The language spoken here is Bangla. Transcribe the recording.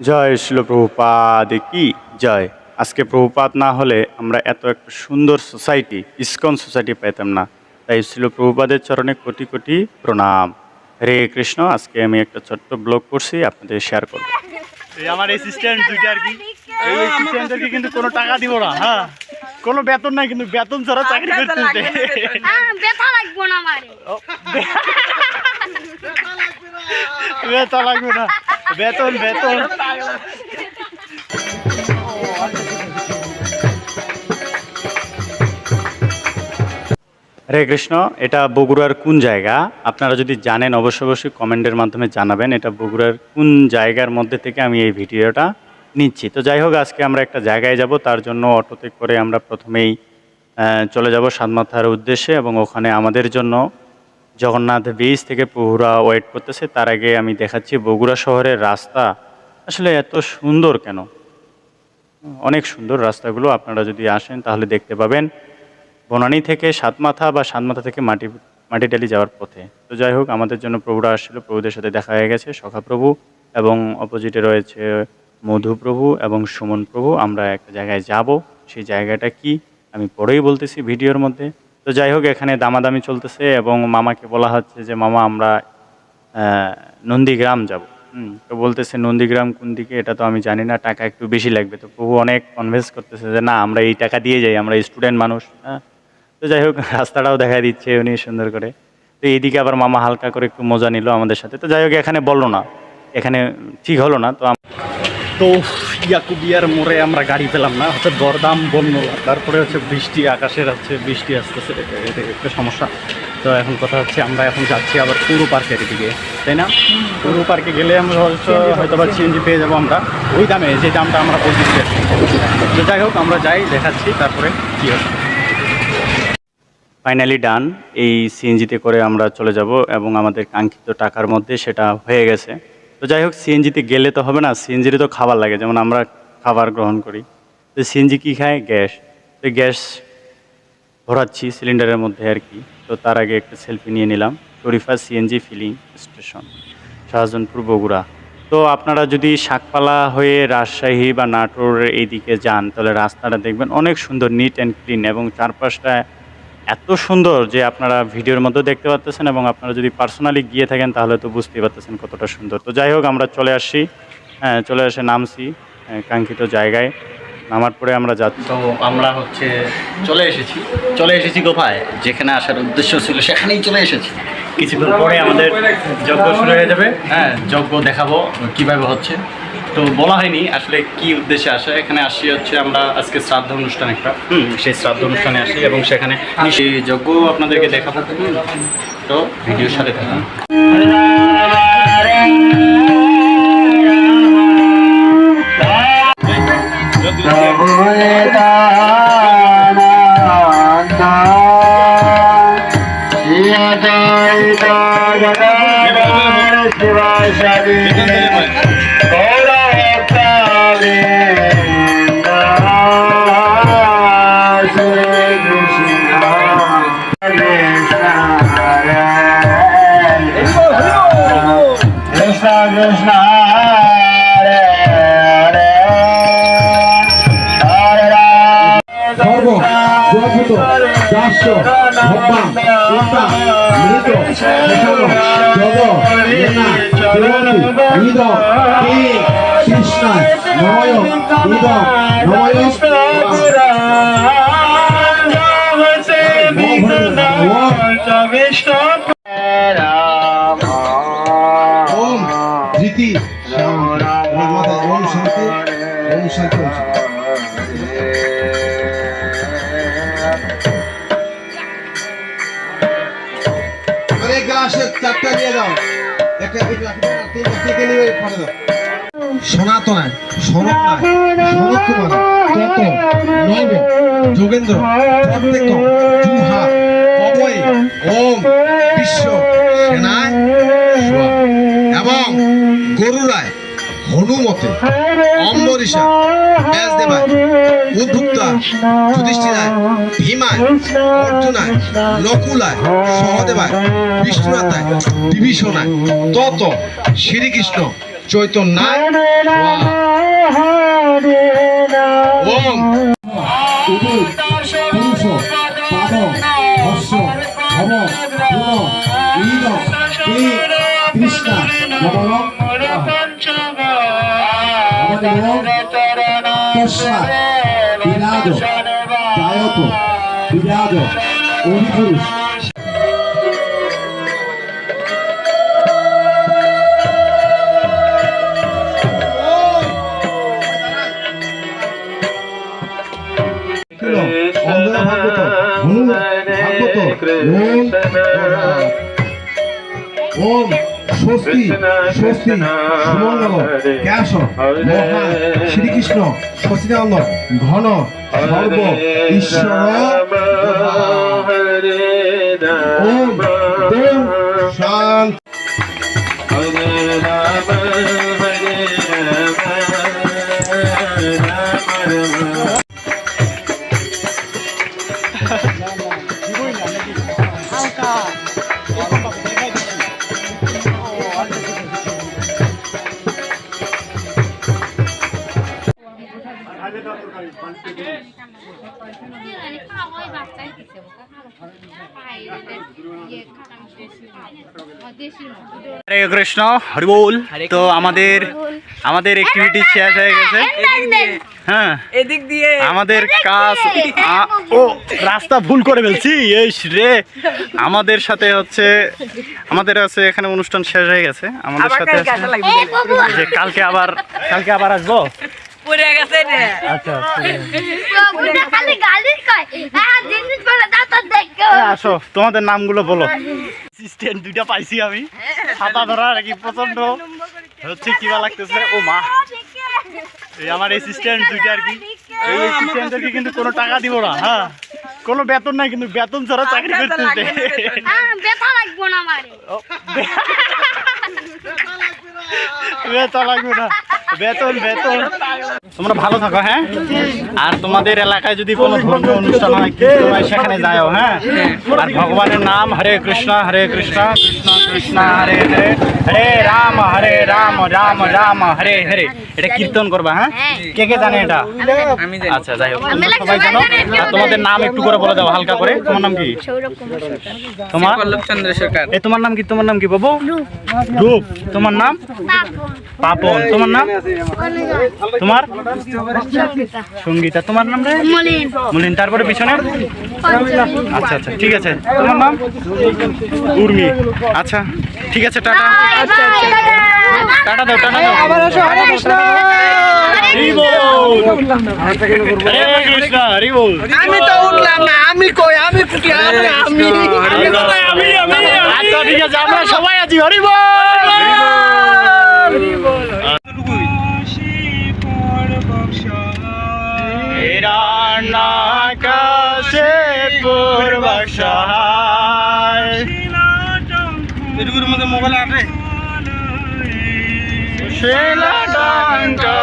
জয় শিল প্রভুপাদ কি জয়। আজকে প্রভুপাদ না হলে আমরা এত একটা সুন্দর সোসাইটি ইসকন সোসাইটি পেতাম না। তাই শিল প্রভুপাদের চরণে কোটি কোটি প্রণাম। হরে কৃষ্ণ। আজকে আমি একটা ছোট্ট ব্লগ করছি, আপনাদের শেয়ার করব। আমার অ্যাসিস্ট্যান্ট দুইটা আর কি, এই অ্যাসিস্ট্যান্টদেরকে কিন্তু কোনো টাকা দিব না, হ্যাঁ কোনো বেতন নাই, কিন্তু বেতন ছাড়া চাকরি করতে হতে। বেতন লাগবে না আমারে, বেতন লাগবে না, বেতন বেতন। হরে কৃষ্ণ। এটা বগুড়ার কোন জায়গা আপনারা যদি জানেন অবশ্যই কমেন্টের মাধ্যমে জানাবেন। এটা বগুড়ার কোন জায়গার মধ্যে থেকে আমি এই ভিডিওটা নিচ্ছি। তো যাই হোক, আজকে আমরা একটা জায়গায় যাব, তার জন্য অটোতে করে আমরা প্রথমেই চলে যাব সাতমাথার উদ্দেশ্যে, এবং ওখানে আমাদের জন্য জগন্নাথ ব্রিজ থেকে প্রভুরা ওয়েট করতেছে। তার আগে আমি দেখাচ্ছি বগুড়া শহরের রাস্তা আসলে এত সুন্দর কেন। অনেক সুন্দর রাস্তাগুলো, আপনারা যদি আসেন তাহলে দেখতে পাবেন। বনানী থেকে সাতমাথা বা সাতমাথা থেকে মাটিডালি যাওয়ার পথে। তো যাই হোক, আমাদের জন্য প্রভুরা আসছিল, প্রভুদের সাথে দেখা হয়ে গেছে, সখা প্রভু এবং অপোজিটে রয়েছে মধু প্রভু এবং সুমন প্রভু। আমরা একটা জায়গায় যাব, সেই জায়গাটা কি আমি পরেই বলতেছি ভিডিওর মধ্যে। তো যাই হোক, এখানে দামাদামি চলতেছে এবং মামাকে বলা হচ্ছে যে মামা আমরা নন্দীগ্রাম যাব। তো বলতেছে নন্দীগ্রাম কোন দিকে, এটা তো আমি জানি না, টাকা একটু বেশি লাগবে। তো প্রভু অনেক কনভিন্স করতেছে যে না, আমরা এই টাকা দিয়ে যাই, আমরা স্টুডেন্ট মানুষ, হ্যাঁ। তো যাই হোক, রাস্তাটাও দেখা দিচ্ছে উনি সুন্দর করে। তো এইদিকে আবার মামা হালকা করে একটু মজা নিল আমাদের সাথে। তো যাই হোক, এখানে বললো না, এখানে ঠিক হলো না। তো ইয়াকুবিয়ার মোড়ে আমরা গাড়ি পেলাম না, হচ্ছে দরদাম বন্ধ, তারপরে হচ্ছে বৃষ্টি, আকাশের হচ্ছে বৃষ্টি আসতেছে, এটা একটা সমস্যা। তো এখন কথা হচ্ছে আমরা এখন যাচ্ছি আবার পুরো পার্কের দিকে, তাই না? পুরো পার্কে গেলে আমরা হয়তো বা সিএনজি পেয়ে যাবো আমরা ওই দামে, যে দামটা আমরা বলতেছি। তো যাই হোক, আমরা যাই, দেখাচ্ছি তারপরে কী হয়। ফাইনালি ডান, এই সিএনজিতে করে আমরা চলে যাব এবং আমাদের কাঙ্ক্ষিত টাকার মধ্যে সেটা হয়ে গেছে। তো যাই হোক, সিএনজিতে গেলে তো হবে না, সিএনজিতে তো খাবার লাগে, যেমন আমরা খাবার গ্রহণ করি। তো সিএনজি কী খায়? গ্যাস। তো গ্যাস ভরাচ্ছি সিলিন্ডারের মধ্যে আর কি। তো তার আগে একটা সেলফি নিয়ে নিলাম। Sharifa CNG filling station, Shahjahanpur, Bogura. তো আপনারা যদি শাকপালা হয়ে রাজশাহী বা নাটোরের এইদিকে যান, তাহলে রাস্তাটা দেখবেন অনেক সুন্দর, নিট অ্যান্ড ক্লিন, এবং চারপাশটা এত সুন্দর যে আপনারা ভিডিওর মধ্যে দেখতে পাচ্ছেন, এবং আপনারা যদি পার্সোনালি গিয়ে থাকেন তাহলে তো বুঝতেই পারতেছেন কতটা সুন্দর। তো যাই হোক, আমরা চলে আসছি, চলে এসে নামছি কাঙ্ক্ষিত জায়গায়। নামার পরে আমরা যাচ্ছি। তো আমরা হচ্ছে চলে এসেছি কোথায়, যেখানে আসার উদ্দেশ্য ছিল সেখানেই চলে এসেছি। কিছুক্ষণ পরে আমাদের যজ্ঞ শুরু হয়ে যাবে, হ্যাঁ, যজ্ঞ দেখাবো কীভাবে হচ্ছে। তো বলা হয়নি আসলে কি উদ্দেশ্যে আসে। এখানে আসি হচ্ছে আমরা আজকে শ্রাদ্ধ অনুষ্ঠান একটা, সেই শ্রাদ্ধ অনুষ্ঠানে আসি এবং সেখানে সেই যজ্ঞ আপনাদেরকে দেখাবো। তো ভিডিওর সাথে থাকুন। সনাতন সনক সনক কুমার তত নব যোগেন্দ্র প্রত্যেক জুহা অবয় ওম বিশ্ব সেনায় এবং গরুরায় হনুমতে অম্বরীষা ব্যাসদেবায় উদ্ভুক্তা যুধিষ্ঠিরায় ভীমায় অর্জুনায় নকুলায় সহদেবায় বিষ্ণুনাথায় বিভীষণায় তত শ্রীকৃষ্ণ চৈতন্যায় স্বাহা। ওম উদুর পুরুষ পাদ হর্ষ ভব পুন ঈদ কে কৃষ্ণ নমঃ তস্মাৎ বিরাজ জায়ত বিরাজ অধিপুরুষ। অন্ধরা ভাগবত ধনু ভাগবত ওম স্বস্তি স্বস্তি সুমঙ্গল ক্যাশ মহা শ্রীকৃষ্ণ সচিদানন্দ ঘন সর্ব ঈশ্বর ওম দেব শান্ত। হরে কৃষ্ণ হরি বল। তো আমাদের অ্যাক্টিভিটি শেষ হয়ে গেছে। হ্যাঁ এদিক দিয়ে আমাদের কাজ ও রাস্তা ভুল করে ফেলছি এই রে। আমাদের সাথে হচ্ছে এখানে অনুষ্ঠান শেষ হয়ে গেছে। আমাদের সাথে যে কালকে আবার আসবো। পড়ে গেছে রে। আচ্ছা খালি গালি কয় জিনিস বলে দাঁত দেখো। আসো তোমাদের নামগুলো বলো। অ্যাসিস্ট্যান্ট দুইটা পাইছি আমি, ছাতা ধরা নাকি প্রচন্ড হচ্ছে কিবা লাগতেছে। ও মা, এই আমার অ্যাসিস্ট্যান্ট দুইটা আর কি। এই অ্যাসিস্ট্যান্টদেরকে কিন্তু কোনো টাকা দিব না, হ্যাঁ কোনো বেতন নাই, কিন্তু বেতন ছাড়া চাকরি করতেছে। ব্যথা লাগবো না আমারে। বেতন লাগবে না, বেতন। তোমরা ভালো থাকো, হ্যাঁ। আর তোমাদের এলাকায় যদি কোনো ধর্মীয় অনুষ্ঠান হয় তোমরা সেখানে যাও, হ্যাঁ। আর ভগবানের নাম হরে কৃষ্ণ কৃষ্ণ কৃষ্ণ হরে হরে, হরে রাম রাম রাম হরে হরে। এটা কীর্তন করবা, হ্যাঁ। কে জানে এটা? আমি জানি। আচ্ছা যাই হোক, তোমরা সবাই জানো। আর তোমাদের নাম একটু করে বলে দাও হালকা করে। তোমার নাম কি? তোমার পল্লব চন্দ্র সরকার। তোমার নাম কি বাবু? রূপ। তোমার নাম? পাপন। তোমার নাম? তোমার? সঙ্গীতা। তোমার নাম রে? মলিন। তারপরে পিছনে? আচ্ছা ঠিক আছে। তোমার নাম? উর্মি। আচ্ছা ঠিক আছে, টাটা। টাটা দাও। আবার আসো। হরে কৃষ্ণ। হরি বল। হরে কৃষ্ণ হরি বল। আমি তো উঠলাম না, আমি কই? আমি কুটি আমি আচ্ছা ঠিক আছে, আমরা সবাই আছি। হরি বল। আকাশে পূর্বক সহায় মোবাইল আছে। শিলা ডাঙ্কা